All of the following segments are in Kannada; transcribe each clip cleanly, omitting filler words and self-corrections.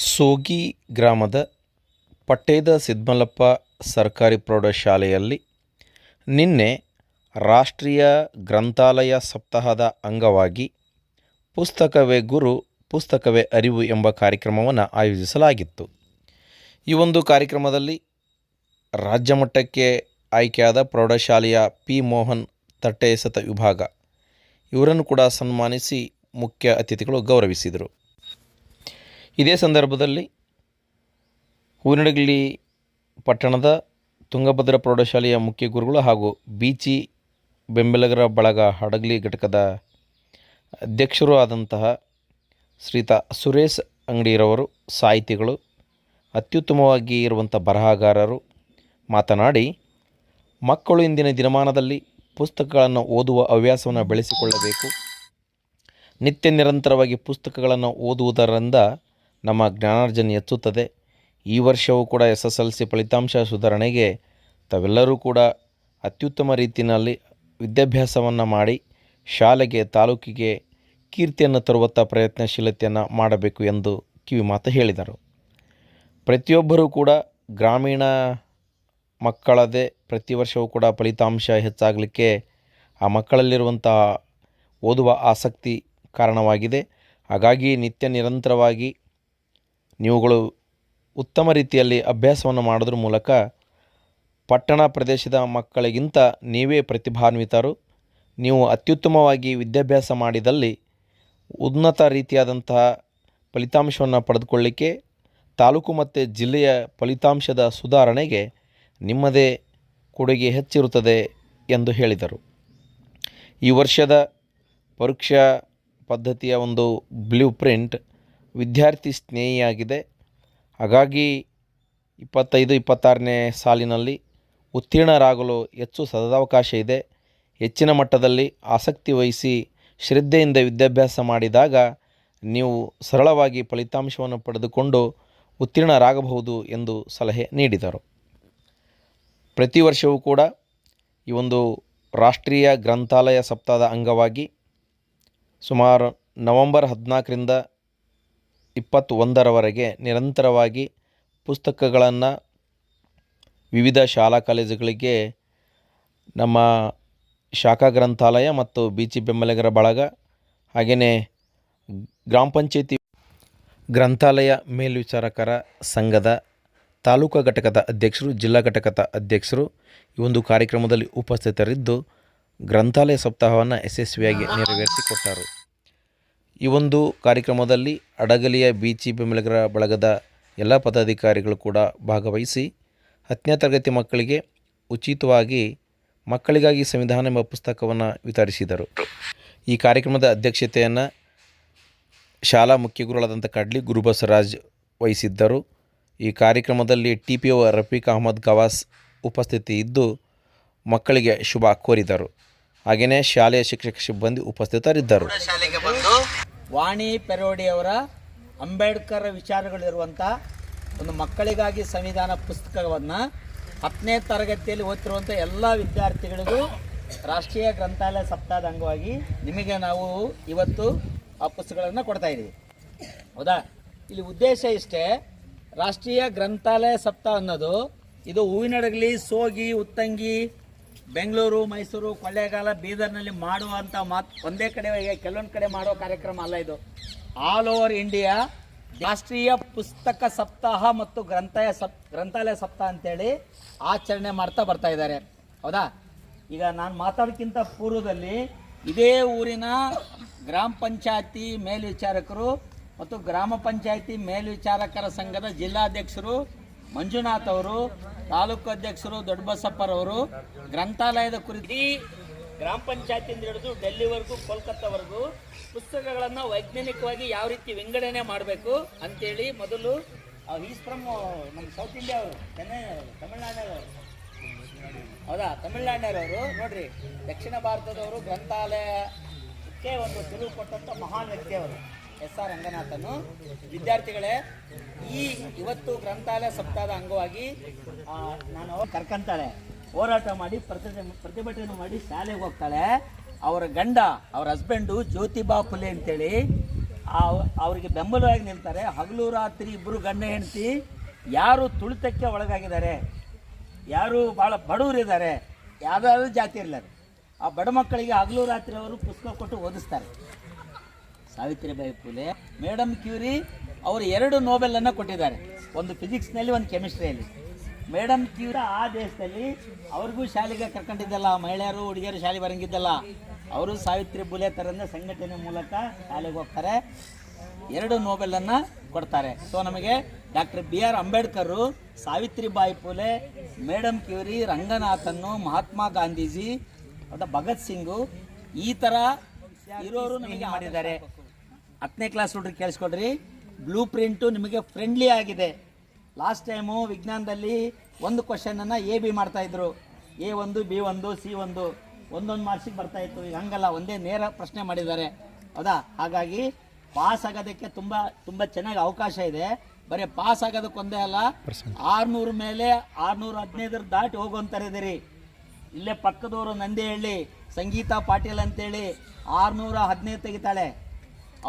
ಸೋಗಿ ಗ್ರಾಮದ ಪಟ್ಟೇದ ಸಿದ್ಮಲ್ಲಪ್ಪ ಸರ್ಕಾರಿ ಪ್ರೌಢಶಾಲೆಯಲ್ಲಿ ನಿನ್ನೆ ರಾಷ್ಟ್ರೀಯ ಗ್ರಂಥಾಲಯ ಸಪ್ತಾಹದ ಅಂಗವಾಗಿ ಪುಸ್ತಕವೇ ಗುರು ಪುಸ್ತಕವೇ ಅರಿವು ಎಂಬ ಕಾರ್ಯಕ್ರಮವನ್ನು ಆಯೋಜಿಸಲಾಗಿತ್ತು. ಈ ಒಂದು ಕಾರ್ಯಕ್ರಮದಲ್ಲಿ ರಾಜ್ಯ ಮಟ್ಟಕ್ಕೆ ಆಯ್ಕೆಯಾದ ಪ್ರೌಢಶಾಲೆಯ ಪಿ ಮೋಹನ್ ತಟ್ಟೆ ಎಸೆತ ವಿಭಾಗ ಇವರನ್ನು ಕೂಡ ಸನ್ಮಾನಿಸಿ ಮುಖ್ಯ ಅತಿಥಿಗಳು ಗೌರವಿಸಿದರು. ಇದೇ ಸಂದರ್ಭದಲ್ಲಿ ಹೂವಿನಡಗಲಿ ಪಟ್ಟಣದ ತುಂಗಭದ್ರಾ ಪ್ರೌಢಶಾಲೆಯ ಮುಖ್ಯ ಗುರುಗಳು ಹಾಗೂ ಬೀಚಿ ಬೆಂಬಲಿಗರ ಬಳಗ ಹಡಗಲಿ ಘಟಕದ ಅಧ್ಯಕ್ಷರೂ ಆದಂತಹ ಶ್ರೀಯುತ ಸುರೇಶ್ ಅಂಗಡಿರವರು, ಸಾಹಿತಿಗಳು, ಅತ್ಯುತ್ತಮವಾಗಿ ಇರುವಂಥ ಬರಹಗಾರರು ಮಾತನಾಡಿ, ಮಕ್ಕಳು ಇಂದಿನ ದಿನಮಾನದಲ್ಲಿ ಪುಸ್ತಕಗಳನ್ನು ಓದುವ ಹವ್ಯಾಸವನ್ನು ಬೆಳೆಸಿಕೊಳ್ಳಬೇಕು. ನಿತ್ಯ ನಿರಂತರವಾಗಿ ಪುಸ್ತಕಗಳನ್ನು ಓದುವುದರಿಂದ ನಮ್ಮ ಜ್ಞಾನಾರ್ಜನೆ ಹೆಚ್ಚುತ್ತದೆ. ಈ ವರ್ಷವೂ ಕೂಡ SSLC ಫಲಿತಾಂಶ ಸುಧಾರಣೆಗೆ ತಾವೆಲ್ಲರೂ ಕೂಡ ಅತ್ಯುತ್ತಮ ರೀತಿಯಲ್ಲಿ ವಿದ್ಯಾಭ್ಯಾಸವನ್ನು ಮಾಡಿ ಶಾಲೆಗೆ, ತಾಲೂಕಿಗೆ ಕೀರ್ತಿಯನ್ನು ತರುವತ್ತ ಪ್ರಯತ್ನಶೀಲತೆಯನ್ನು ಮಾಡಬೇಕು ಎಂದು ಕಿವಿಮಾತು ಹೇಳಿದರು. ಪ್ರತಿಯೊಬ್ಬರೂ ಕೂಡ ಗ್ರಾಮೀಣ ಮಕ್ಕಳದೇ ಪ್ರತಿ ವರ್ಷವೂ ಕೂಡ ಫಲಿತಾಂಶ ಹೆಚ್ಚಾಗಲಿಕ್ಕೆ ಆ ಮಕ್ಕಳಲ್ಲಿರುವಂತಹ ಓದುವ ಆಸಕ್ತಿ ಕಾರಣವಾಗಿದೆ. ಹಾಗಾಗಿ ನಿತ್ಯ ನಿರಂತರವಾಗಿ ನೀವುಗಳು ಉತ್ತಮ ರೀತಿಯಲ್ಲಿ ಅಭ್ಯಾಸವನ್ನು ಮಾಡೋದ್ರ ಮೂಲಕ ಪಟ್ಟಣ ಪ್ರದೇಶದ ಮಕ್ಕಳಿಗಿಂತ ನೀವೇ ಪ್ರತಿಭಾನ್ವಿತರು. ನೀವು ಅತ್ಯುತ್ತಮವಾಗಿ ವಿದ್ಯಾಭ್ಯಾಸ ಮಾಡಿದಲ್ಲಿ ಉನ್ನತ ರೀತಿಯಾದಂತಹ ಫಲಿತಾಂಶವನ್ನು ಪಡೆದುಕೊಳ್ಳಿಕ್ಕೆ ತಾಲೂಕು ಮತ್ತು ಜಿಲ್ಲೆಯ ಫಲಿತಾಂಶದ ಸುಧಾರಣೆಗೆ ನಿಮ್ಮದೇ ಕೊಡುಗೆ ಹೆಚ್ಚಿರುತ್ತದೆ ಎಂದು ಹೇಳಿದರು. ಈ ವರ್ಷದ ಪರೀಕ್ಷಾ ಪದ್ಧತಿಯ ಒಂದು ಬ್ಲೂ ಪ್ರಿಂಟ್ ವಿದ್ಯಾರ್ಥಿ ಸ್ನೇಹಿಯಾಗಿದೆ. ಹಾಗಾಗಿ 25-26ನೇ ಸಾಲಿನಲ್ಲಿ ಉತ್ತೀರ್ಣರಾಗಲು ಹೆಚ್ಚು ಸದಾವಕಾಶ ಇದೆ. ಹೆಚ್ಚಿನ ಮಟ್ಟದಲ್ಲಿ ಆಸಕ್ತಿ ವಹಿಸಿ ಶ್ರದ್ಧೆಯಿಂದ ವಿದ್ಯಾಭ್ಯಾಸ ಮಾಡಿದಾಗ ನೀವು ಸರಳವಾಗಿ ಫಲಿತಾಂಶವನ್ನು ಪಡೆದುಕೊಂಡು ಉತ್ತೀರ್ಣರಾಗಬಹುದು ಎಂದು ಸಲಹೆ ನೀಡಿದರು. ಪ್ರತಿ ವರ್ಷವೂ ಕೂಡ ಈ ಒಂದು ರಾಷ್ಟ್ರೀಯ ಗ್ರಂಥಾಲಯ ಸಪ್ತಾಹದ ಅಂಗವಾಗಿ ಸುಮಾರು ನವೆಂಬರ್ 14ರಿಂದ 21ರವರೆಗೆ ನಿರಂತರವಾಗಿ ಪುಸ್ತಕಗಳನ್ನು ವಿವಿಧ ಶಾಲಾ ಕಾಲೇಜುಗಳಿಗೆ ನಮ್ಮ ಶಾಖಾ ಗ್ರಂಥಾಲಯ ಮತ್ತು ಬೀಚಿ ಬೆಂಬಲಿಗರ ಬಳಗ ಹಾಗೆಯೇ ಗ್ರಾಮ ಪಂಚಾಯತಿ ಗ್ರಂಥಾಲಯ ಮೇಲ್ವಿಚಾರಕರ ಸಂಘದ ತಾಲೂಕು ಘಟಕದ ಅಧ್ಯಕ್ಷರು, ಜಿಲ್ಲಾ ಘಟಕದ ಅಧ್ಯಕ್ಷರು ಈ ಒಂದು ಕಾರ್ಯಕ್ರಮದಲ್ಲಿ ಉಪಸ್ಥಿತರಿದ್ದು ಗ್ರಂಥಾಲಯ ಸಪ್ತಾಹವನ್ನು ಯಶಸ್ವಿಯಾಗಿ ನೆರವೇರಿಸಿಕೊಟ್ಟರು. ಈ ಒಂದು ಕಾರ್ಯಕ್ರಮದಲ್ಲಿ ಹಡಗಲಿಯ ಬೀಚಿ ಬೆಂಬಲಿಗರ ಬಳಗದ ಎಲ್ಲ ಪದಾಧಿಕಾರಿಗಳು ಕೂಡ ಭಾಗವಹಿಸಿ 10ನೇ ತರಗತಿ ಮಕ್ಕಳಿಗೆ ಉಚಿತವಾಗಿ ಮಕ್ಕಳಿಗಾಗಿ ಸಂವಿಧಾನ ಎಂಬ ಪುಸ್ತಕವನ್ನು ವಿತರಿಸಿದರು. ಈ ಕಾರ್ಯಕ್ರಮದ ಅಧ್ಯಕ್ಷತೆಯನ್ನು ಶಾಲಾ ಮುಖ್ಯ ಗುರುಗಳಾದಂಥ ಕಡ್ಲಿ ಗುರುಬಸವರಾಜ್ ವಹಿಸಿದ್ದರು. ಈ ಕಾರ್ಯಕ್ರಮದಲ್ಲಿ TPO ರಫೀಕ್ ಅಹಮದ್ ಗವಾಸ್ ಉಪಸ್ಥಿತಿ ಇದ್ದು ಮಕ್ಕಳಿಗೆ ಶುಭ ಕೋರಿದರು. ಹಾಗೆಯೇ ಶಾಲೆಯ ಶಿಕ್ಷಕ ಸಿಬ್ಬಂದಿ ಉಪಸ್ಥಿತರಿದ್ದರು. ಶಾಲೆಗೆ ಬಂದು ವಾಣಿ ಪೆರೋಡಿಯವರ ಅಂಬೇಡ್ಕರ್ ವಿಚಾರಗಳಿರುವಂಥ ಒಂದು ಮಕ್ಕಳಿಗಾಗಿ ಸಂವಿಧಾನ ಪುಸ್ತಕವನ್ನು 10ನೇ ತರಗತಿಯಲ್ಲಿ ಓದ್ತಿರುವಂಥ ಎಲ್ಲ ವಿದ್ಯಾರ್ಥಿಗಳಿಗೂ ರಾಷ್ಟ್ರೀಯ ಗ್ರಂಥಾಲಯ ಸಪ್ತಾಹದ ಅಂಗವಾಗಿ ನಿಮಗೆ ನಾವು ಇವತ್ತು ಆ ಪುಸ್ತಕಗಳನ್ನು ಕೊಡ್ತಾ ಇದ್ದೀವಿ. ಹೌದಾ? ಇಲ್ಲಿ ಉದ್ದೇಶ ಇಷ್ಟೇ, ರಾಷ್ಟ್ರೀಯ ಗ್ರಂಥಾಲಯ ಸಪ್ತಾಹ ಅನ್ನೋದು ಇದು ಹೂವಿನಡಗಲಿ, ಸೋಗಿ, ಉತ್ತಂಗಿ, ಬೆಂಗಳೂರು, ಮೈಸೂರು, ಕೊಳ್ಳೇಗಾಲ, ಬೀದರ್ನಲ್ಲಿ ಮಾಡುವಂಥ ಒಂದೇ ಕಡೆ ಕೆಲವೊಂದು ಕಡೆ ಮಾಡೋ ಕಾರ್ಯಕ್ರಮ ಅಲ್ಲ. ಇದು ಆಲ್ ಓವರ್ ಇಂಡಿಯಾ ರಾಷ್ಟ್ರೀಯ ಪುಸ್ತಕ ಸಪ್ತಾಹ ಮತ್ತು ಗ್ರಂಥಾಲಯ ಸಪ್ತಾಹ ಅಂತೇಳಿ ಆಚರಣೆ ಮಾಡ್ತಾ ಬರ್ತಾ ಇದ್ದಾರೆ. ಹೌದಾ? ಈಗ ನಾನು ಮಾತಾಡೋಕ್ಕಿಂತ ಪೂರ್ವದಲ್ಲಿ ಇದೇ ಊರಿನ ಗ್ರಾಮ ಪಂಚಾಯತಿ ಮೇಲ್ವಿಚಾರಕರು ಮತ್ತು ಗ್ರಾಮ ಪಂಚಾಯತಿ ಮೇಲ್ವಿಚಾರಕರ ಸಂಘದ ಜಿಲ್ಲಾಧ್ಯಕ್ಷರು ಮಂಜುನಾಥ್ ಅವರು, ತಾಲೂಕು ಅಧ್ಯಕ್ಷರು ದೊಡ್ಡಬಸಪ್ಪರವರು ಗ್ರಂಥಾಲಯದ ಕುರಿತು ಗ್ರಾಮ ಪಂಚಾಯತಿಯಿಂದ ಹಿಡಿದು ಡೆಲ್ಲಿವರೆಗೂ, ಕೋಲ್ಕತ್ತಾವರೆಗೂ ಪುಸ್ತಕಗಳನ್ನು ವೈಜ್ಞಾನಿಕವಾಗಿ ಯಾವ ರೀತಿ ವಿಂಗಡಣೆ ಮಾಡಬೇಕು ಅಂತೇಳಿ ಮೊದಲು ಈಸ್ ಫ್ರಮ್ ನಮ್ಮ ಸೌತ್ ಇಂಡಿಯಾ ಅವರು, ತಮಿಳ್ನಾಡಿನವರು. ಹೌದಾ? ತಮಿಳ್ನಾಡಿನವರು ನೋಡ್ರಿ, ದಕ್ಷಿಣ ಭಾರತದವರು ಗ್ರಂಥಾಲಯಕ್ಕೆ ಒಂದು ತಿರುವು ಕೊಟ್ಟಂಥ ಮಹಾನ್ ವ್ಯಕ್ತಿ ಅವರು SR ರಂಗನಾಥನು. ವಿದ್ಯಾರ್ಥಿಗಳೇ, ಇವತ್ತು ಗ್ರಂಥಾಲಯ ಸಪ್ತಾಹದ ಅಂಗವಾಗಿ ನಾನು ಕರ್ಕೊಂತಾಳೆ, ಹೋರಾಟ ಮಾಡಿ ಪ್ರತಿಭಟನೆ ಮಾಡಿ ಶಾಲೆಗೆ ಹೋಗ್ತಾಳೆ. ಅವರ ಗಂಡ, ಅವರ ಹಸ್ಬೆಂಡು ಜ್ಯೋತಿಬಾ ಫುಲೆ ಅಂತೇಳಿ ಅವರಿಗೆ ಬೆಂಬಲವಾಗಿ ನಿಲ್ತಾರೆ. ಹಗಲು ರಾತ್ರಿ ಇಬ್ಬರು ಗಂಡ ಹೆಂಡತಿ ಯಾರು ತುಳಿತಕ್ಕೆ ಒಳಗಾಗಿದ್ದಾರೆ, ಯಾರು ಭಾಳ ಬಡವರಿದ್ದಾರೆ, ಯಾವುದಾದ್ರೂ ಜಾತಿ ಇರಲಾರೆ, ಆ ಬಡ ಮಕ್ಕಳಿಗೆ ಹಗಲು ರಾತ್ರಿ ಅವರು ಪುಸ್ತಕ ಕೊಟ್ಟು ಓದಿಸ್ತಾರೆ. ಸಾವಿತ್ರಿಬಾಯಿ ಫುಲೆ, ಮೇಡಮ್ ಕ್ಯೂರಿ ಅವರು 2 ನೋಬೆಲನ್ನು ಕೊಟ್ಟಿದ್ದಾರೆ, ಒಂದು ಫಿಸಿಕ್ಸ್ನಲ್ಲಿ ಒಂದು ಕೆಮಿಸ್ಟ್ರಿಯಲ್ಲಿ. ಮೇಡಮ್ ಕ್ಯೂರಿ ಆ ದೇಶದಲ್ಲಿ ಅವ್ರಿಗೂ ಶಾಲೆಗೆ ಕರ್ಕೊಂಡಿದ್ದಲ್ಲ, ಮಹಿಳೆಯರು ಹುಡುಗಿಯರು ಶಾಲೆ ಬರಂಗಿದ್ದಲ್ಲ, ಅವರು ಸಾವಿತ್ರಿ ಫುಲೆ ಥರನೇ ಸಂಘಟನೆ ಮೂಲಕ ಶಾಲೆಗೆ ಹೋಗ್ತಾರೆ, 2 ನೋಬೆಲನ್ನು ಕೊಡ್ತಾರೆ. ಸೊ ನಮಗೆ doctor BR Ambedkar, Savitribai Phule, madam Curie, ರಂಗನಾಥನ್ನು, ಮಹಾತ್ಮ ಗಾಂಧೀಜಿ, ಭಗತ್ ಸಿಂಗು ಈ ಥರ ಇರೋರು ನಮಗೆ ಮಾಡಿದ್ದಾರೆ. 10ನೇ ಕ್ಲಾಸ್ ಹುಡುಗರು ಕೇಳಿಸ್ಕೊಡ್ರಿ, ಬ್ಲೂ ಪ್ರಿಂಟು ನಿಮಗೆ ಫ್ರೆಂಡ್ಲಿ ಆಗಿದೆ. ಲಾಸ್ಟ್ ಟೈಮು ವಿಜ್ಞಾನದಲ್ಲಿ ಒಂದು ಕ್ವಶನನ್ನು AB ಮಾಡ್ತಾಯಿದ್ರು, A1, B1, C1 ಒಂದೊಂದು ಮಾರ್ಕ್ಸಿಗೆ ಬರ್ತಾಯಿತ್ತು. ಈಗ ಹಂಗಲ್ಲ, ಒಂದೇ ನೇರ ಪ್ರಶ್ನೆ ಮಾಡಿದ್ದಾರೆ, ಹೌದಾ? ಹಾಗಾಗಿ ಪಾಸ್ ಆಗೋದಕ್ಕೆ ತುಂಬ ತುಂಬ ಚೆನ್ನಾಗಿ ಅವಕಾಶ ಇದೆ. ಬರೀ ಪಾಸ್ ಆಗೋದಕ್ಕೊಂದೇ ಅಲ್ಲ, 600 ಮೇಲೆ 615 ದಾಟಿ ಹೋಗುವಂತಾರೆ ಇದ್ದೀರಿ. ಇಲ್ಲೇ ಪಕ್ಕದವರು ನಂದಿಹಳ್ಳಿ ಸಂಗೀತಾ ಪಾಟೀಲ್ ಅಂತೇಳಿ 615 ತೆಗಿತಾಳೆ,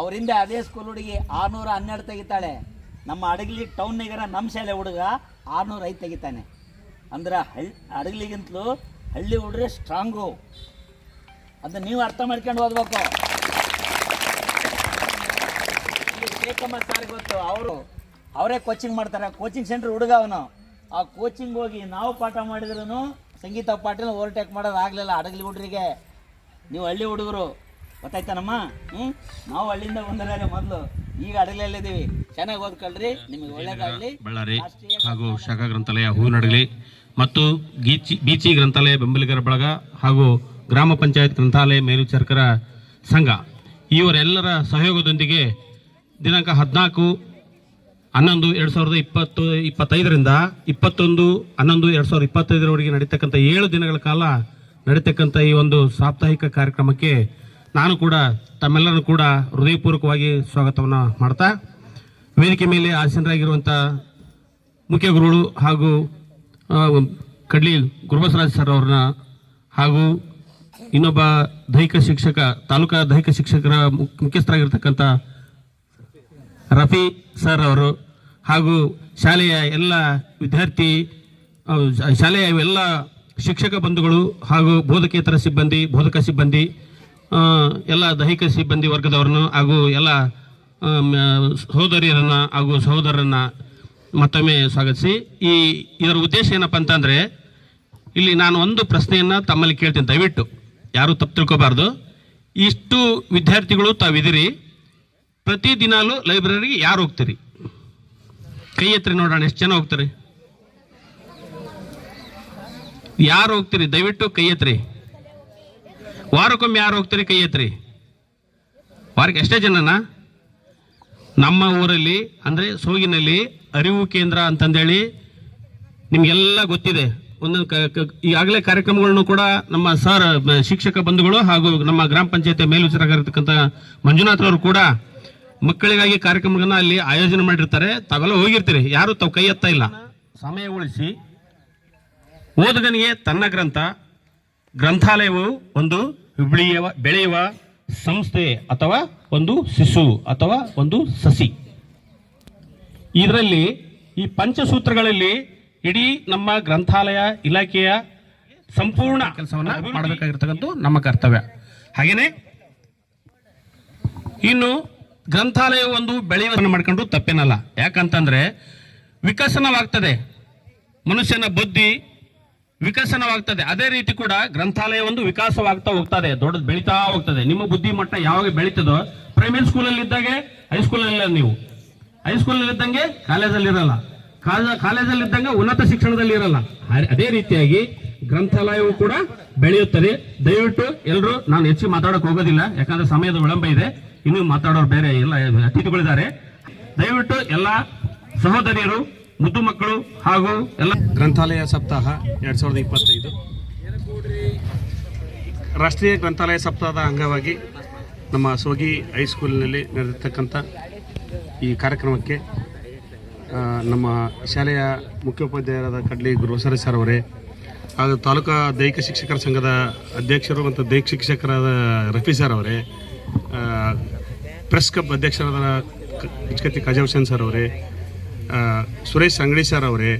ಅವರಿಂದ ಅದೇ ಸ್ಕೂಲ್ ಹುಡುಗಿ 612 ತೆಗಿತಾಳೆ. ನಮ್ಮ ಅಡಗಲಿ ಟೌನ್ನಿಗರ ನಮ್ಮ ಶಾಲೆ ಹುಡುಗ 605 ತೆಗಿತಾನೆ. ಅಂದ್ರೆ ಅಡಗಲಿಗಿಂತಲೂ ಹಳ್ಳಿ ಹುಡುಗ್ರೆ ಸ್ಟ್ರಾಂಗು, ಅದನ್ನ ನೀವು ಅರ್ಥ ಮಾಡ್ಕೊಂಡು ಓದ್ಬೇಕು. ಶೇಖಮ್ಮ ಸಾರ್ ಗೊತ್ತು, ಅವರೇ ಕೋಚಿಂಗ್ ಮಾಡ್ತಾರೆ, ಕೋಚಿಂಗ್ ಸೆಂಟ್ರ್ ಹುಡುಗ ಅವನು. ಆ ಕೋಚಿಂಗ್ ಹೋಗಿ ನಾವು ಪಾಠ ಮಾಡಿದ್ರೂ ಸಂಗೀತ ಪಾಟೀಲ್ ಓವರ್ಟೇಕ್ ಮಾಡೋದು ಆಗಲಿಲ್ಲ ಅಡಗಲಿ ಹುಡುಗರಿಗೆ. ನೀವು ಹಳ್ಳಿ ಹುಡುಗರು, ಗೊತ್ತಾಯ್ತಾನಮ್ಮ? ನಾವು ಹಳ್ಳಿಯಿಂದ ಬಂದರೆ ಮೊದಲು, ಈಗ ಅಡಗಲಿದ್ದೀವಿ. ಚೆನ್ನಾಗಿ ಓದ್ಕೊಳ್ರಿ, ನಿಮಗೆ ಒಳ್ಳೇದಾಗಲಿ. ಬಳ್ಳಾರಿ ಹಾಗೂ ಶಾಖಾ ಗ್ರಂಥಾಲಯ ಹೂವಿನಡಗಲಿ ಮತ್ತು ಬೀಚಿ ಗ್ರಂಥಾಲಯ ಬೆಂಬಲಿಗರ ಬಳಗ ಹಾಗೂ ಗ್ರಾಮ ಪಂಚಾಯತ್ ಗ್ರಂಥಾಲಯ ಮೇಲ್ವಿಚಾರಕರ ಸಂಘ ಇವರೆಲ್ಲರ ಸಹಯೋಗದೊಂದಿಗೆ ದಿನಾಂಕ 14/11/2025ರಿಂದ 21/11/2025ರವರೆಗೆ ನಡೀತಕ್ಕಂಥ 7 ದಿನಗಳ ಕಾಲ ನಡೀತಕ್ಕಂಥ ಈ ಒಂದು ಸಾಪ್ತಾಹಿಕ ಕಾರ್ಯಕ್ರಮಕ್ಕೆ ನಾನು ಕೂಡ ತಮ್ಮೆಲ್ಲರೂ ಕೂಡ ಹೃದಯಪೂರ್ವಕವಾಗಿ ಸ್ವಾಗತವನ್ನು ಮಾಡ್ತಾ, ವೇದಿಕೆ ಮೇಲೆ ಆಸೀನರಾಗಿರುವಂಥ ಮುಖ್ಯ ಗುರುಗಳು ಹಾಗೂ ಕಡ್ಲಿ ಗುರುಬಸವರಾಜ್ ಸರ್ ಅವ್ರನ್ನ ಹಾಗೂ ಇನ್ನೊಬ್ಬ ದೈಹಿಕ ಶಿಕ್ಷಕ, ತಾಲೂಕಾ ದೈಹಿಕ ಶಿಕ್ಷಕರ ಮುಖ್ಯಸ್ಥರಾಗಿರ್ತಕ್ಕಂಥ ರಫಿ ಸರ್ ಅವರು ಹಾಗೂ ಶಾಲೆಯ ಎಲ್ಲ ವಿದ್ಯಾರ್ಥಿ, ಶಾಲೆಯ ಎಲ್ಲ ಶಿಕ್ಷಕ ಬಂಧುಗಳು ಹಾಗೂ ಬೋಧಕೇತರ ಸಿಬ್ಬಂದಿ, ಬೋಧಕ ಸಿಬ್ಬಂದಿ, ಎಲ್ಲ ದೈಹಿಕ ಸಿಬ್ಬಂದಿ ವರ್ಗದವರನ್ನು ಹಾಗೂ ಎಲ್ಲ ಸಹೋದರಿಯರನ್ನು ಹಾಗೂ ಸಹೋದರರನ್ನ ಮತ್ತೊಮ್ಮೆ ಸ್ವಾಗತಿಸಿ, ಇದರ ಉದ್ದೇಶ ಏನಪ್ಪ ಅಂತಂದರೆ, ಇಲ್ಲಿ ನಾನು ಒಂದು ಪ್ರಶ್ನೆಯನ್ನು ತಮ್ಮಲ್ಲಿ ಕೇಳ್ತೀನಿ, ದಯವಿಟ್ಟು ಯಾರೂ ತಪ್ಪು ತಿಳ್ಕೊಬಾರ್ದು. ಇಷ್ಟು ವಿದ್ಯಾರ್ಥಿಗಳು ತಾವಿದ್ದೀರಿ, ಪ್ರತಿದಿನಾಲೂ ಲೈಬ್ರರಿಗೆ ಯಾರು ಹೋಗ್ತೀರಿ? ಕೈ ಎತ್ತರಿ ನೋಡೋಣ, ಎಷ್ಟು ಜನ ಹೋಗ್ತೀರಿ? ಯಾರು ಹೋಗ್ತೀರಿ? ದಯವಿಟ್ಟು ಕೈ ಎತ್ತರಿ. ವಾರಕ್ಕೊಮ್ಮೆ ಯಾರು ಹೋಗ್ತೀರಿ? ಕೈ ಎತ್ತರಿ. ವಾರಕ್ಕೆ ಎಷ್ಟೇ ಜನನಾ? ನಮ್ಮ ಊರಲ್ಲಿ ಅಂದರೆ ಸೋಗಿನಲ್ಲಿ ಅರಿವು ಕೇಂದ್ರ ಅಂತಂದೇಳಿ ನಿಮಗೆಲ್ಲ ಗೊತ್ತಿದೆ. ಒಂದೊಂದು ಈಗಾಗಲೇ ಕಾರ್ಯಕ್ರಮಗಳನ್ನು ಕೂಡ ನಮ್ಮ ಸರ್ ಶಿಕ್ಷಕ ಬಂಧುಗಳು ಹಾಗೂ ನಮ್ಮ ಗ್ರಾಮ ಪಂಚಾಯತಿ ಮೇಲ್ವಿಚಾರಕರಿರ್ತಕ್ಕಂಥ ಮಂಜುನಾಥ್ ಅವರು ಕೂಡ ಮಕ್ಕಳಿಗಾಗಿ ಕಾರ್ಯಕ್ರಮಗಳನ್ನ ಅಲ್ಲಿ ಆಯೋಜನೆ ಮಾಡಿರ್ತಾರೆ. ತಾವೆಲ್ಲ ಹೋಗಿರ್ತೀರಿ, ಯಾರು ತಾವು ಕೈ ಎತ್ತಾ ಇಲ್ಲ. ಸಮಯ ಉಳಿಸಿ ಓದುಗನಿಗೆ ತನ್ನ ಗ್ರಂಥಾಲಯವು ಒಂದು ಬೆಳೆಯುವ ಸಂಸ್ಥೆ ಅಥವಾ ಒಂದು ಶಿಶು ಅಥವಾ ಒಂದು ಸಸಿ. ಇದರಲ್ಲಿ ಈ ಪಂಚಸೂತ್ರಗಳಲ್ಲಿ ಇಡೀ ನಮ್ಮ ಗ್ರಂಥಾಲಯ ಇಲಾಖೆಯ ಸಂಪೂರ್ಣ ಕೆಲಸವನ್ನು ಮಾಡಬೇಕಾಗಿರ್ತಕ್ಕಂಥ ನಮ್ಮ ಕರ್ತವ್ಯ. ಹಾಗೇನೆ ಇನ್ನು ಗ್ರಂಥಾಲಯ ಒಂದು ಬೆಳೆಯುವುದನ್ನು ಮಾಡ್ಕೊಂಡು ತಪ್ಪೇನಲ್ಲ. ಯಾಕಂತಂದ್ರೆ ವಿಕಸನವಾಗ್ತದೆ, ಮನುಷ್ಯನ ಬುದ್ಧಿ ವಿಕಸನವಾಗ್ತದೆ. ಅದೇ ರೀತಿ ಕೂಡ ಗ್ರಂಥಾಲಯ ಒಂದು ವಿಕಾಸವಾಗ್ತಾ ಹೋಗ್ತದೆ, ದೊಡ್ಡದು ಬೆಳೀತಾ ಹೋಗ್ತದೆ. ನಿಮ್ಮ ಬುದ್ಧಿ ಮಟ್ಟ ಯಾವಾಗ ಬೆಳೀತದೋ, ಪ್ರೈಮರಿ ಸ್ಕೂಲಲ್ಲಿ ಇದ್ದಾಗೆ ಹೈಸ್ಕೂಲಲ್ಲಿ ನೀವು, ಹೈಸ್ಕೂಲಲ್ಲಿ ಇದ್ದಂಗೆ ಕಾಲೇಜಲ್ಲಿ ಇರಲ್ಲ, ಕಾಲೇಜಲ್ಲಿ ಇದ್ದಂಗೆ ಉನ್ನತ ಶಿಕ್ಷಣದಲ್ಲಿ ಇರಲ್ಲ. ಅದೇ ರೀತಿಯಾಗಿ ಗ್ರಂಥಾಲಯವು ಕೂಡ ಬೆಳೆಯುತ್ತದೆ. ದಯವಿಟ್ಟು ಎಲ್ಲರೂ, ನಾನು ಹೆಚ್ಚು ಮಾತಾಡೋಕೆ ಹೋಗೋದಿಲ್ಲ ಯಾಕಂದ್ರೆ ಸಮಯದ ವಿಳಂಬ ಇದೆ, ಇನ್ನೂ ಮಾತಾಡೋರು ಬೇರೆ ಎಲ್ಲ ಅತಿಥಿಗಳಿದ್ದಾರೆ. ದಯವಿಟ್ಟು ಎಲ್ಲ ಸಹೋದರಿಯರು, ಮುದ್ದು ಮಕ್ಕಳು ಹಾಗೂ ಎಲ್ಲ ಗ್ರಂಥಾಲಯ ಸಪ್ತಾಹ 2025 ರಾಷ್ಟ್ರೀಯ ಗ್ರಂಥಾಲಯ ಸಪ್ತಾಹದ ಅಂಗವಾಗಿ ನಮ್ಮ ಸೋಗಿ ಹೈಸ್ಕೂಲಿನಲ್ಲಿ ನಡೆದಿರ್ತಕ್ಕಂಥ ಈ ಕಾರ್ಯಕ್ರಮಕ್ಕೆ ನಮ್ಮ ಶಾಲೆಯ ಮುಖ್ಯೋಪಾಧ್ಯಾಯರಾದ ಕಡ್ಲಿ ಗುರುಬಸವರಾಜ್ ಸರ್ ಅವರೇ ಹಾಗೂ ತಾಲೂಕಾ ದೈಹಿಕ ಶಿಕ್ಷಕರ ಸಂಘದ ಅಧ್ಯಕ್ಷರು ಮತ್ತು ದೈಹಿಕ ಶಿಕ್ಷಕರಾದ ರಫಿ ಸರ್ ಅವರೇ, ಪ್ರೆಸ್ ಕ್ಲಬ್ ಅಧ್ಯಕ್ಷರಾದ ಹಿಚ್ಕತ್ತಿ ಕಾಜಾಹುಸೇನ್ ಸರ್ ಅವರೇ, ಸುರೇಶ್ ಅಂಗಡಿ ಸರ್ ಅವರೇ,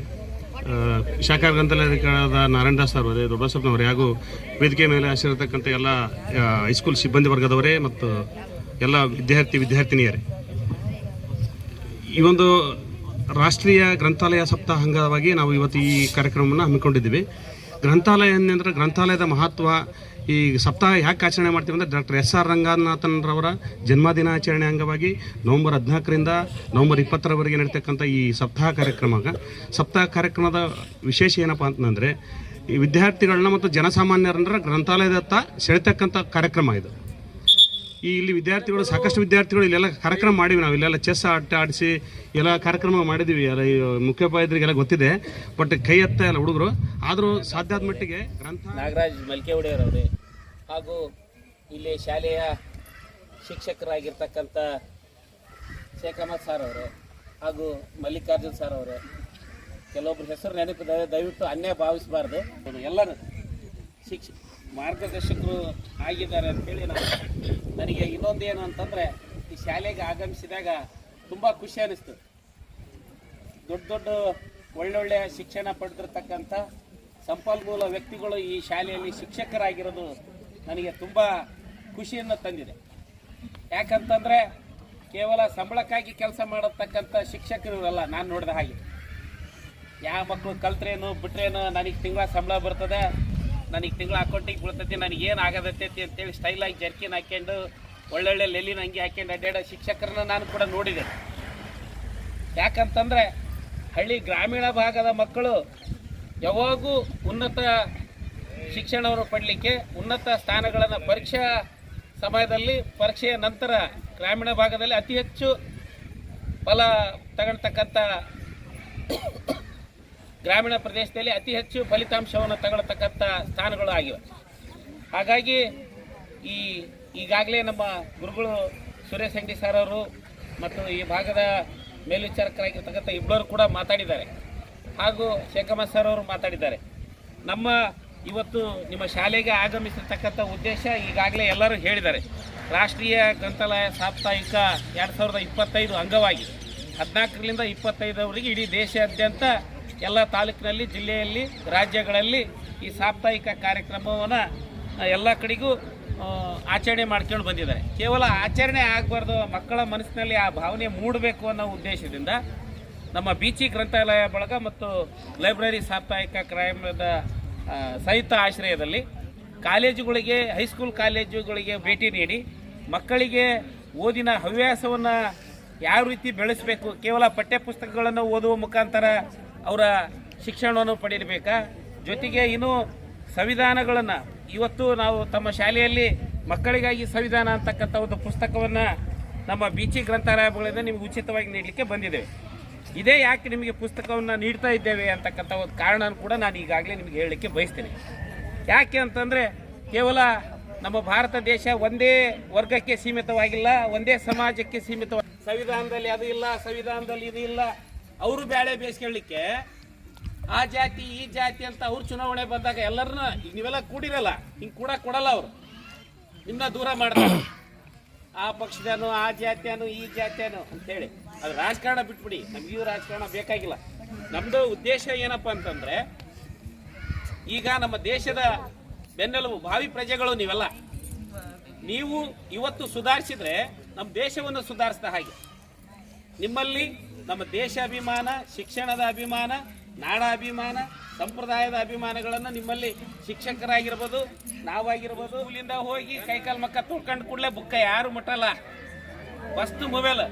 ಶಾಖಾ ಗ್ರಂಥಾಲಯಾಧಿಕಾರಿಯಾದ ನಾರಾಯಣ ದಾಸ್ ಸರ್ ಅವರೇ, ದೊಡ್ಡಬಸಪ್ಪನವರೇ ಹಾಗೂ ವೇದಿಕೆ ಮೇಲೆ ಹಾಸಿರತಕ್ಕಂಥ ಎಲ್ಲ ಹೈಸ್ಕೂಲ್ ಸಿಬ್ಬಂದಿ ವರ್ಗದವರೇ ಮತ್ತು ಎಲ್ಲ ವಿದ್ಯಾರ್ಥಿನಿಯರೇ, ಈ ಒಂದು ರಾಷ್ಟ್ರೀಯ ಗ್ರಂಥಾಲಯ ಸಪ್ತಾಹ ಅಂಗವಾಗಿ ನಾವು ಇವತ್ತು ಈ ಕಾರ್ಯಕ್ರಮವನ್ನು ಹಮ್ಮಿಕೊಂಡಿದ್ದೀವಿ. ಗ್ರಂಥಾಲಯ ಅಂದರೆ ಗ್ರಂಥಾಲಯದ ಮಹತ್ವ, ಈ ಸಪ್ತಾಹ ಯಾಕೆ ಆಚರಣೆ ಮಾಡ್ತೀವಿ ಅಂದರೆ ಡಾಕ್ಟರ್ SR ರಂಗನಾಥನ್ರವರ ಜನ್ಮದಿನಾಚರಣೆ ಅಂಗವಾಗಿ ನವಂಬರ್ 14ರಿಂದ ನವಂಬರ್ 20ರವರೆಗೆ ನಡೀತಕ್ಕಂಥ ಈ ಸಪ್ತಾಹ ಕಾರ್ಯಕ್ರಮದ ವಿಶೇಷ ಏನಪ್ಪ ಅಂತಂದರೆ ಈ ವಿದ್ಯಾರ್ಥಿಗಳನ್ನ ಮತ್ತು ಜನಸಾಮಾನ್ಯರನ್ನ ಗ್ರಂಥಾಲಯದತ್ತ ಸೆಳೆತಕ್ಕಂಥ ಕಾರ್ಯಕ್ರಮ ಇದು. ಇಲ್ಲಿ ವಿದ್ಯಾರ್ಥಿಗಳು ಸಾಕಷ್ಟು ವಿದ್ಯಾರ್ಥಿಗಳು ಇಲ್ಲೆಲ್ಲ ಕಾರ್ಯಕ್ರಮ ಮಾಡಿವಿ, ನಾವು ಇಲ್ಲೆಲ್ಲ ಚೆಸ್ ಆಡಿಸಿ ಎಲ್ಲ ಕಾರ್ಯಕ್ರಮ ಮಾಡಿದ್ದೀವಿ. ಎಲ್ಲ ಈ ಮುಖ್ಯೋಪಾಧ್ಯಾಯರಿಗೆಲ್ಲ ಗೊತ್ತಿದೆ, ಬಟ್ ಕೈ ಎತ್ತ ಎಲ್ಲ ಹುಡುಗರು ಆದರೂ ಸಾಧ್ಯ ಆದ ಮಟ್ಟಿಗೆ ನಾಗರಾಜ್ ಮಲ್ಕೆವಡಿಯವರವರೇ ಹಾಗೂ ಇಲ್ಲಿ ಶಾಲೆಯ ಶಿಕ್ಷಕರಾಗಿರ್ತಕ್ಕಂಥ ಶೇಖ್ ಅಹಮದ್ ಸರ್ ಅವರೇ ಹಾಗೂ ಮಲ್ಲಿಕಾರ್ಜುನ್ ಸರ್ ಅವರೇ, ಕೆಲವೊಬ್ಬರು ಹೆಸರು ನೆನಪು ದಯವಿಟ್ಟು ಅನ್ಯ ಭಾವಿಸಬಾರ್ದು. ಎಲ್ಲರೂ ಮಾರ್ಗದರ್ಶಕರು ಆಗಿದ್ದಾರೆ ಅಂತೇಳಿ ನನಗೆ ಇನ್ನೊಂದೇನು ಅಂತಂದರೆ ಈ ಶಾಲೆಗೆ ಆಗಮಿಸಿದಾಗ ತುಂಬ ಖುಷಿ ಅನ್ನಿಸ್ತು. ದೊಡ್ಡ ಒಳ್ಳೊಳ್ಳೆಯ ಶಿಕ್ಷಣ ಪಡೆದಿರ್ತಕ್ಕಂಥ ಸಂಪನ್ಮೂಲ ವ್ಯಕ್ತಿಗಳು ಈ ಶಾಲೆಯಲ್ಲಿ ಶಿಕ್ಷಕರಾಗಿರೋದು ನನಗೆ ತುಂಬ ಖುಷಿಯನ್ನು ತಂದಿದೆ. ಯಾಕಂತಂದರೆ ಕೇವಲ ಸಂಬಳಕ್ಕಾಗಿ ಕೆಲಸ ಮಾಡತಕ್ಕಂಥ ಶಿಕ್ಷಕರು ಅಲ್ಲ. ನಾನು ನೋಡಿದ ಹಾಗೆ ಯಾವ ಮಕ್ಕಳು ಕಲ್ತ್ರೇನು ಬಿಟ್ರೇನು ನನಗೆ ತಿಂಗಳ ಸಂಬಳ ಬರ್ತದೆ, ನನಗೆ ತಿಂಗಳ ಅಕೌಂಟಿಗೆ ಬೀಳ್ತೈತಿ, ನನಗೇನು ಆಗದತ್ತೈತಿ ಅಂತೇಳಿ ಸ್ಟೈಲಾಗಿ ಜರ್ಕಿನ್ ಹಾಕ್ಕೊಂಡು ಒಳ್ಳೊಳ್ಳೆ ಲೆಲ್ಲಿನ ಅಂಗಿ ಹಾಕ್ಕೊಂಡು ಅಡ್ಡಾಡೋ ಶಿಕ್ಷಕರನ್ನ ನಾನು ಕೂಡ ನೋಡಿದೆ. ಯಾಕಂತಂದರೆ ಹಳ್ಳಿ ಗ್ರಾಮೀಣ ಭಾಗದ ಮಕ್ಕಳು ಯಾವಾಗೂ ಉನ್ನತ ಶಿಕ್ಷಣವನ್ನು ಪಡಲಿಕ್ಕೆ ಉನ್ನತ ಸ್ಥಾನಗಳನ್ನು ಪರೀಕ್ಷಾ ಸಮಯದಲ್ಲಿ ಪರೀಕ್ಷೆಯ ನಂತರ ಗ್ರಾಮೀಣ ಭಾಗದಲ್ಲಿ ಅತಿ ಹೆಚ್ಚು ಫಲ ತಗೊಳ್ತಕ್ಕಂಥ ಗ್ರಾಮೀಣ ಪ್ರದೇಶದಲ್ಲಿ ಅತಿ ಹೆಚ್ಚು ಫಲಿತಾಂಶವನ್ನು ತಗೊಳ್ತಕ್ಕಂಥ ಸ್ಥಾನಗಳು ಆಗಿವೆ. ಹಾಗಾಗಿ ಈಗಾಗಲೇ ನಮ್ಮ ಗುರುಗಳು ಸುರೇಶ್ ಅಂಗಡಿ ಸರ್ ಅವರು ಮತ್ತು ಈ ಭಾಗದ ಮೇಲ್ವಿಚಾರಕರಾಗಿರ್ತಕ್ಕಂಥ ಇಬ್ಬರು ಕೂಡ ಮಾತಾಡಿದ್ದಾರೆ, ಹಾಗೂ ಶೇಖ್ ಅಹಮದ್ ಸರ್ ಅವರು ಮಾತಾಡಿದ್ದಾರೆ. ಇವತ್ತು ನಿಮ್ಮ ಶಾಲೆಗೆ ಆಗಮಿಸಿರ್ತಕ್ಕಂಥ ಉದ್ದೇಶ ಈಗಾಗಲೇ ಎಲ್ಲರೂ ಹೇಳಿದ್ದಾರೆ. ರಾಷ್ಟ್ರೀಯ ಗ್ರಂಥಾಲಯ ಸಾಪ್ತಾಹಿಕ 2025 ಅಂಗವಾಗಿ 14ರಿಂದ 25ರವರೆಗೆ ಇಡೀ ದೇಶಾದ್ಯಂತ ಎಲ್ಲ ತಾಲೂಕಿನಲ್ಲಿ, ಜಿಲ್ಲೆಯಲ್ಲಿ, ರಾಜ್ಯಗಳಲ್ಲಿ ಈ ಸಾಪ್ತಾಹಿಕ ಕಾರ್ಯಕ್ರಮವನ್ನು ಎಲ್ಲ ಕಡೆಗೂ ಆಚರಣೆ ಮಾಡ್ಕೊಂಡು ಬಂದಿದ್ದಾರೆ. ಕೇವಲ ಆಚರಣೆ ಆಗಬಾರ್ದು, ಮಕ್ಕಳ ಮನಸ್ಸಿನಲ್ಲಿ ಆ ಭಾವನೆ ಮೂಡಬೇಕು ಅನ್ನೋ ಉದ್ದೇಶದಿಂದ ನಮ್ಮ BC ಗ್ರಂಥಾಲಯ ಬಳಗ ಮತ್ತು ಲೈಬ್ರರಿ ಸಾಪ್ತಾಹಿಕ ಕಾರ್ಯಕ್ರಮದ ಸಂಯುಕ್ತ ಆಶ್ರಯದಲ್ಲಿ ಕಾಲೇಜುಗಳಿಗೆ, ಹೈಸ್ಕೂಲ್ ಕಾಲೇಜುಗಳಿಗೆ ಭೇಟಿ ನೀಡಿ ಮಕ್ಕಳಿಗೆ ಓದಿನ ಹವ್ಯಾಸವನ್ನು ಯಾವ ರೀತಿ ಬೆಳೆಸಬೇಕು, ಕೇವಲ ಪಠ್ಯಪುಸ್ತಕಗಳನ್ನು ಓದುವ ಮುಖಾಂತರ ಅವರ ಶಿಕ್ಷಣವನ್ನು ಪಡೆಯಬೇಕಾ, ಜೊತೆಗೆ ಇನ್ನೂ ಸಂವಿಧಾನಗಳನ್ನು ಇವತ್ತು ನಾವು ತಮ್ಮ ಶಾಲೆಯಲ್ಲಿ ಮಕ್ಕಳಿಗಾಗಿ ಸಂವಿಧಾನ ಅಂತಕ್ಕಂಥ ಒಂದು ಪುಸ್ತಕವನ್ನು ನಮ್ಮ BC ಗ್ರಂಥಾಲಯಗಳಿಂದ ನಿಮಗೆ ಉಚಿತವಾಗಿ ನೀಡಲಿಕ್ಕೆ ಬಂದಿದ್ದೇವೆ. ಇದೇ ಯಾಕೆ ನಿಮಗೆ ಪುಸ್ತಕವನ್ನು ನೀಡ್ತಾ ಇದ್ದೇವೆ ಅಂತಕ್ಕಂಥ ಒಂದು ಕಾರಣ ಕೂಡ ನಾನು ಈಗಾಗಲೇ ನಿಮಗೆ ಹೇಳಲಿಕ್ಕೆ ಬಯಸ್ತೇನೆ. ಯಾಕೆ ಅಂತಂದರೆ ಕೇವಲ ನಮ್ಮ ಭಾರತ ದೇಶ ಒಂದೇ ವರ್ಗಕ್ಕೆ ಸೀಮಿತವಾಗಿಲ್ಲ, ಒಂದೇ ಸಮಾಜಕ್ಕೆ ಸೀಮಿತವಾಗಿ ಸಂವಿಧಾನದಲ್ಲಿ ಅದು ಇಲ್ಲ, ಸಂವಿಧಾನದಲ್ಲಿ ಇದು ಇಲ್ಲ, ಅವರು ಬೇಳೆ ಬೇಯಿಸ್ಕೊಳ್ಳಿಕ್ಕೆ ಆ ಜಾತಿ ಈ ಜಾತಿ ಅಂತ ಅವ್ರು ಚುನಾವಣೆ ಬಂದಾಗ ಎಲ್ಲರನ್ನ ಈಗ ನೀವೆಲ್ಲ ಕೂಡಿರಲ್ಲ, ಹಿಂಗೆ ಕೂಡ ಕೊಡಲ್ಲ, ಅವರು ನಿಮ್ಮನ್ನ ದೂರ ಮಾಡ್ತಾರೆ. ಆ ಪಕ್ಷದನು, ಆ ಜಾತಿಯನು, ಈ ಜಾತಿಯನು ಅಂತೇಳಿ ಅದು ರಾಜಕಾರಣ ಬಿಟ್ಬಿಡಿ, ನಮಗಿದು ರಾಜಕಾರಣ ಬೇಕಾಗಿಲ್ಲ. ನಮ್ಮದು ಉದ್ದೇಶ ಏನಪ್ಪ ಅಂತಂದರೆ ಈಗ ನಮ್ಮ ದೇಶದ ಬೆನ್ನೆಲುಬು ಭಾವಿ ಪ್ರಜೆಗಳು ನೀವೆಲ್ಲ. ನೀವು ಇವತ್ತು ಸುಧಾರಿಸಿದ್ರೆ ನಮ್ಮ ದೇಶವನ್ನು ಸುಧಾರಿಸಿದ ಹಾಗೆ. ನಿಮ್ಮಲ್ಲಿ ನಮ್ಮ ದೇಶ ಅಭಿಮಾನ, ಶಿಕ್ಷಣದ ಅಭಿಮಾನ, ನಾಡ ಅಭಿಮಾನ, ಸಂಪ್ರದಾಯದ ಅಭಿಮಾನಗಳನ್ನು ನಿಮ್ಮಲ್ಲಿ ಶಿಕ್ಷಕರಾಗಿರ್ಬೋದು, ನಾವಾಗಿರ್ಬೋದು, ಇಲ್ಲಿಂದ ಹೋಗಿ ಕೈಕಾಲು ಮಕ್ಕ ತೊಳ್ಕೊಂಡು ಕೂಡಲೇ ಬುಕ್ಕ ಯಾರು ಮುಟ್ಟಲ್ಲ. ಫಸ್ಟ್ ಮೊಬೈಲ್,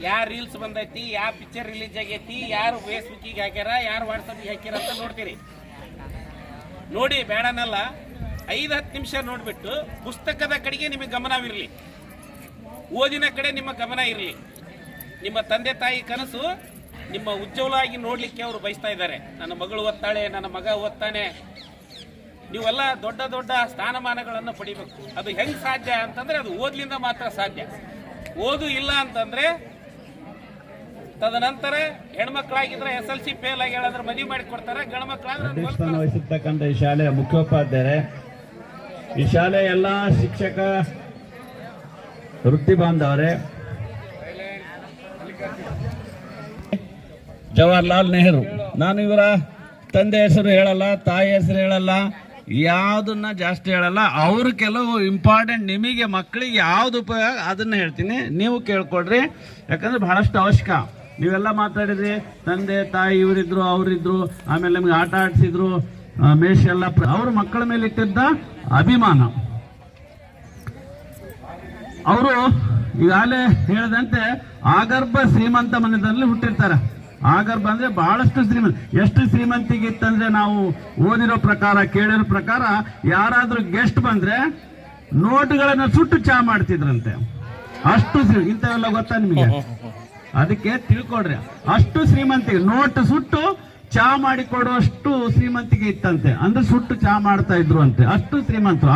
ಯಾರು ರೀಲ್ಸ್ ಬಂದೈತಿ, ಯಾವ ಪಿಕ್ಚರ್ ರಿಲೀಸ್ ಆಗೈತಿ, ಯಾರು ಫೇಸ್ಬುಕ್ಕಿಗೆ ಹಾಕ್ಯಾರ, ಯಾರು ವಾಟ್ಸಪ್ಗೆ ಹಾಕ್ಯಾರ ಅಂತ ನೋಡ್ತೀರಿ. ನೋಡಿ ಬೇಡನಲ್ಲ, 5-10 ನಿಮಿಷ ನೋಡಿಬಿಟ್ಟು ಪುಸ್ತಕದ ಕಡೆಗೆ ನಿಮಗೆ ಗಮನವಿರಲಿ, ಓದಿನ ಕಡೆ ನಿಮ್ಮ ಗಮನ ಇರಲಿ. ನಿಮ್ಮ ತಂದೆ ತಾಯಿ ಕನಸು ನಿಮ್ಮ ಉಜ್ವಲವಾಗಿ ನೋಡಲಿಕ್ಕೆ ಅವರು ಬಯಸ್ತಾ ಇದ್ದಾರೆ. ನನ್ನ ಮಗಳು ಓದ್ತಾಳೆ, ನನ್ನ ಮಗ ಓದ್ತಾನೆ. ನೀವೆಲ್ಲ ದೊಡ್ಡ ದೊಡ್ಡ ಸ್ಥಾನಮಾನಗಳನ್ನು ಪಡಿಬೇಕು. ಅದು ಹೆಂಗೆ ಸಾಧ್ಯ ಅಂತಂದರೆ ಅದು ಓದ್ಲಿಂದ ಮಾತ್ರ ಸಾಧ್ಯ. ಓದು ಇಲ್ಲ ಅಂತಂದರೆ ತದನಂತರ ಹೆಣ್ಮಕ್ಳಾಗಿದ್ರೆ SLC ಫೇಲ್ ಆಗಿ ಹೇಳಿದ್ರೆ ಮದುವೆ ಮಾಡಿ ಕೊಡ್ತಾರೆ, ಗಂಡು ಮಕ್ಕಳಾದ್ರೆ ವಹಿಸಿರ್ತಕ್ಕಂಥ ಈ ಶಾಲೆಯ ಮುಖ್ಯೋಪಾಧ್ಯಾಯರೇ, ಈ ಶಾಲೆಯ ಎಲ್ಲ ಶಿಕ್ಷಕ ವೃತ್ತಿ ಬಾಂಧವರೇ, ಜವಾಹರ್ಲಾಲ್ ನೆಹರು, ನಾನು ಇವರ ತಂದೆ ಹೆಸರು ಹೇಳಲ್ಲ, ತಾಯಿ ಹೆಸರು ಹೇಳಲ್ಲ, ಯಾವುದನ್ನ ಜಾಸ್ತಿ ಹೇಳಲ್ಲ. ಅವರು ಕೆಲವು ಇಂಪಾರ್ಟೆಂಟ್ ನಿಮಗೆ ಮಕ್ಕಳಿಗೆ ಯಾವ್ದು ಉಪಯೋಗ ಅದನ್ನ ಹೇಳ್ತೀನಿ, ನೀವು ಕೇಳ್ಕೊಡ್ರಿ. ಯಾಕಂದ್ರೆ ಬಹಳಷ್ಟು ಅವಶ್ಯಕ. ನೀವೆಲ್ಲ ಮಾತಾಡಿದ್ರಿ, ತಂದೆ ತಾಯಿ ಇವರಿದ್ರು ಅವರಿದ್ರು, ಆಮೇಲೆ ನಮ್ಗೆ ಆಟ ಆಡಿಸಿದ್ರು, ಮೇಷ್ ಎಲ್ಲ ಅವ್ರ ಮಕ್ಕಳ ಮೇಲೆ ಇಟ್ಟಿದ್ದ ಅಭಿಮಾನ. ಅವರು ಈಗಾಗಲೇ ಹೇಳಿದಂತೆ ಆಗರ್ಭ ಶ್ರೀಮಂತ ಮನೆಯಲ್ಲಿ ಹುಟ್ಟಿರ್ತಾರೆ. ಆಗರ್ಭ ಅಂದ್ರೆ ಬಹಳಷ್ಟು ಶ್ರೀಮಂತ. ಎಷ್ಟು ಶ್ರೀಮಂತಿಗೆ ಇತ್ತಂದ್ರೆ, ನಾವು ಓದಿರೋ ಪ್ರಕಾರ, ಕೇಳಿರೋ ಪ್ರಕಾರ, ಯಾರಾದ್ರೂ ಗೆಸ್ಟ್ ಬಂದ್ರೆ ನೋಟುಗಳನ್ನ ಸುಟ್ಟು ಚಾ ಮಾಡ್ತಿದ್ರಂತೆ. ಅಷ್ಟು ಇಂಥವೆಲ್ಲ ಗೊತ್ತಾ ನಿಮಗೆ? ಅದಕ್ಕೆ ತಿಳ್ಕೊಡ್ರಿ, ಅಷ್ಟು ಶ್ರೀಮಂತಿಗೆ ನೋಟ್ ಸುಟ್ಟು ಚಾ ಮಾಡಿ ಕೊಡುವಷ್ಟು ಶ್ರೀಮಂತಿಗೆ ಇತ್ತಂತೆ. ಅಂದ್ರೆ ಸುಟ್ಟು ಚಾ ಮಾಡ್ತಾ ಇದ್ರು ಅಂತೆ, ಅಷ್ಟು ಶ್ರೀಮಂತರು.